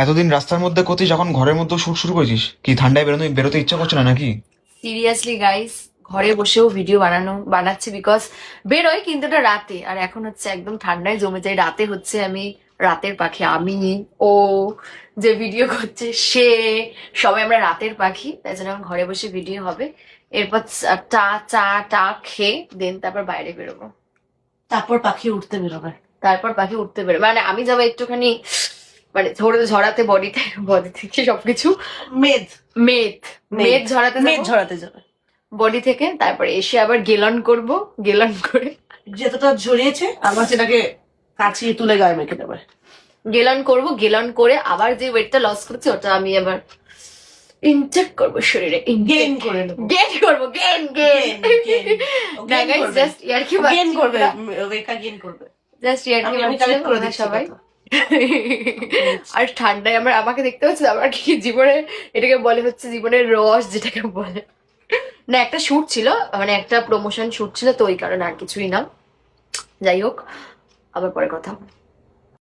এতদিন রাস্তার মধ্যে করছিস, যখন ঘরের মধ্যে শুট শুরু করেছিস, কি ঠান্ডায় বেরোতে ইচ্ছা করছে না নাকি? সিরিয়াসলি গাইস, ঘরে বসেও ভিডিও বানাচ্ছি বিকজ বেরোয়, কিন্তু এটা রাতে, আর এখন হচ্ছে একদম ঠান্ডায় জমে যায়। রাতে হচ্ছে আমি রাতের পাখি, আমি, ও যে ভিডিও করছে সে, সবাই আমরা রাতের পাখি, তাই জন্য এখন ঘরে বসে ভিডিও হবে। এরপর চা খেয়ে দেন তারপর বাইরে বেরোবো। তারপর পাখি উঠতে বেরোবে। তারপর পাখি উঠতে বেরোবে, মানে আমি যাবো একটুখানি, মানে ঝরাতে বডি থেকে সবকিছু, মেদ মেদ ঝরাতে মেদ ঝরাতে যাবে বডি থেকে। তারপরে এসে আবার গেলন করব, গেলন করে যতটা ঝরিয়েছে আবার সেটাকে কাচিয়ে তুলে গায়ে মেখে দেবে। গেলন করব, গেলন করে আবার যে ওয়েটটা লস করছি ওটা আমি আবার ইনটেক করব শরীরে, গেইন করে নেবো। গেন করব, গেন না গাইস, জাস্ট ইয়ার্কি গেইন করবে, ওয়েটটা গেইন করবে। জাস্ট ইয়ার্কি আমি কালেক্ট করে দিচ্ছি সবাই। কথা। আর ঠান্ডায় আমার দেখতে পাচ্ছি আমার কি জীবনে, এটাকে বলে হচ্ছে জীবনের রস যেটাকে বলে। না, একটা শুট ছিল, মানে একটা প্রমোশন শুট ছিল, তো ওই কারণে, আর কিছুই না। যাই হোক, আবার পরে কথা হবে।